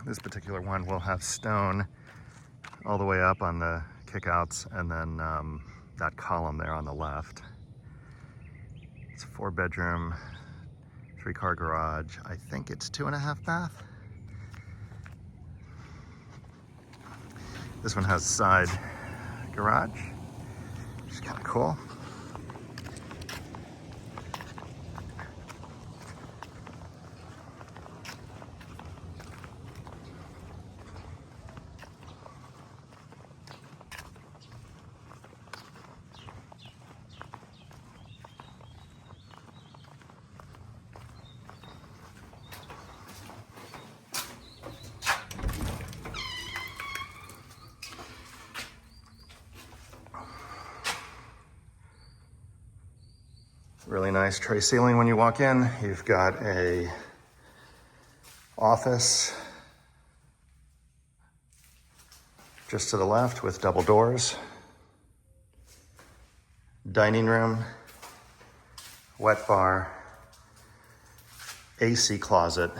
This particular one will have stone all the way up on the kickouts, and then that column there on the left. It's a 4-bedroom, 3-car garage. I think it's 2.5 bath. This one has side garage, which is kind of cool. Really nice tray ceiling when you walk in. You've got a office just to the left with double doors. Dining room, wet bar, AC closet,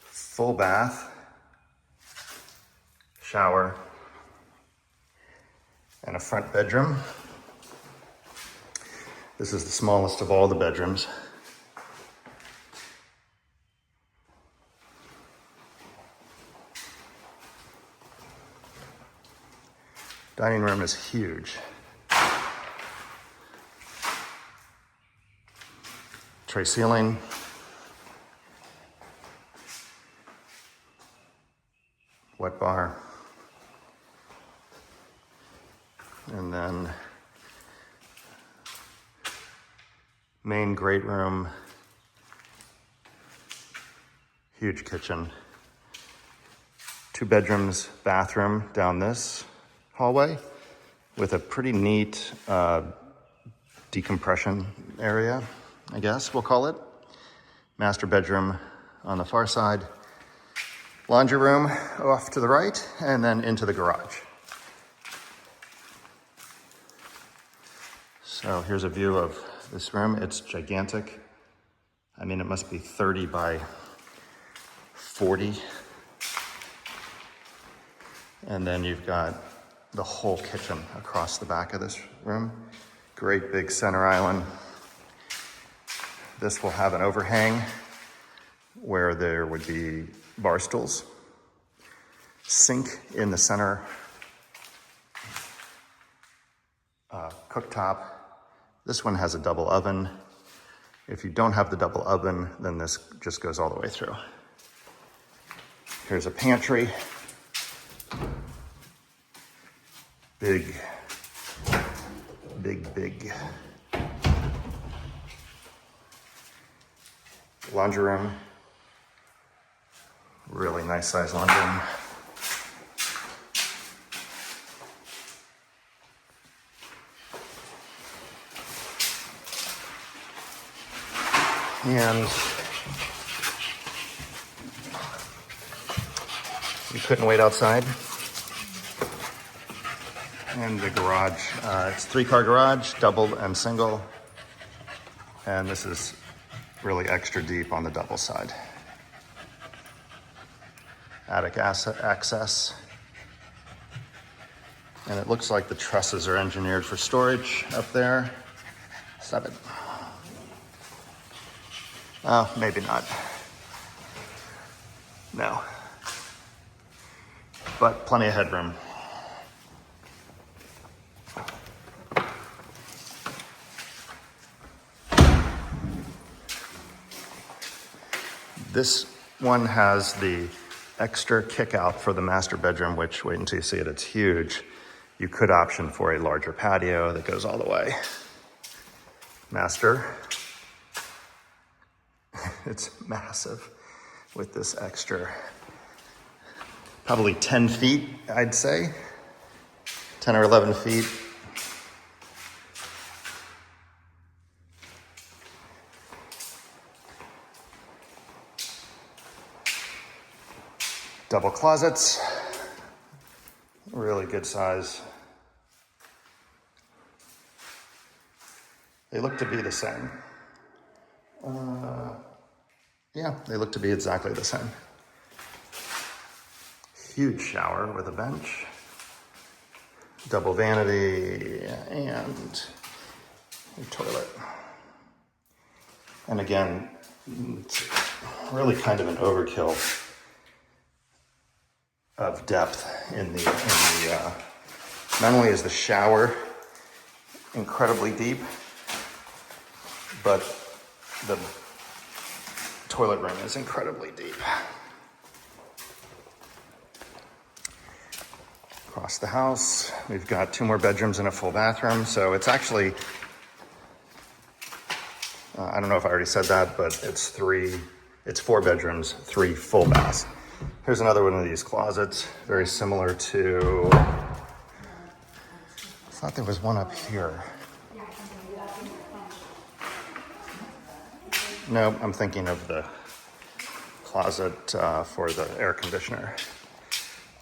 full bath, shower, and a front bedroom. This is the smallest of all the bedrooms. Dining room is huge. Tray ceiling. Wet bar. And then main great room, huge kitchen, 2 bedrooms, bathroom down this hallway with a pretty neat decompression area, I guess we'll call it. Master bedroom on the far side, laundry room off to the right, and then into the garage. So here's a view of this room. It's gigantic. I mean, it must be 30 by 40. And then you've got the whole kitchen across the back of this room. Great big center island. This will have an overhang where there would be bar stools. Sink in the center. Cooktop. This one has a double oven. If you don't have the double oven, then this just goes all the way through. Here's a pantry. Big. Laundry room. Really nice size laundry room. And you couldn't wait outside. And the garage, it's 3-car garage, double and single. And this is really extra deep on the double side. Attic access. And it looks like the trusses are engineered for storage up there. Stop it. Oh, maybe not. No. But plenty of headroom. This one has the extra kick out for the master bedroom, which, wait until you see it, it's huge. You could option for a larger patio that goes all the way. Master. It's massive with this extra, probably 10 feet, I'd say. 10 or 11 feet. Double closets, really good size. They look to be the same. Yeah, they look to be exactly the same. huge shower with a bench, double vanity, and a toilet. And again, it's really kind of an overkill of depth in the not only is the shower incredibly deep, but the toilet ring is incredibly deep. Across the house, we've got 2 more bedrooms and a full bathroom, so it's actually, I don't know if I already said that, but it's 4 bedrooms, 3 full baths. Here's another one of these closets, very similar to, I thought there was one up here. No, I'm thinking of the closet for the air conditioner.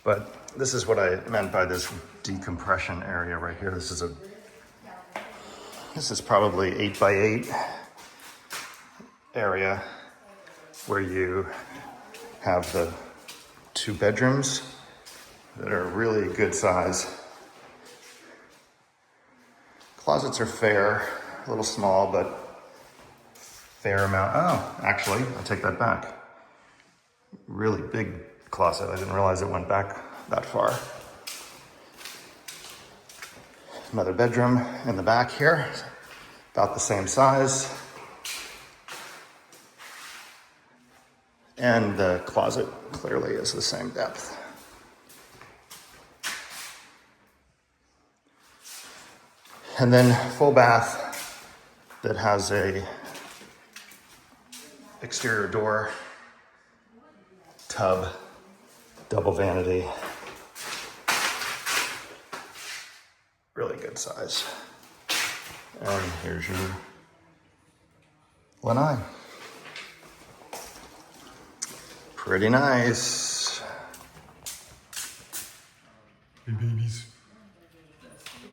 But this is what I meant by this decompression area right here. This is probably 8 by 8 area where you have the 2 bedrooms that are really good size. Closets are fair, a little small, but fair amount. Oh, actually, I take that back. Really big closet. I didn't realize it went back that far. Another bedroom in the back here, about the same size. And the closet clearly is the same depth. And then full bath that has a exterior door, tub, double vanity. Really good size. And here's your lanai. Pretty nice. Hey babies.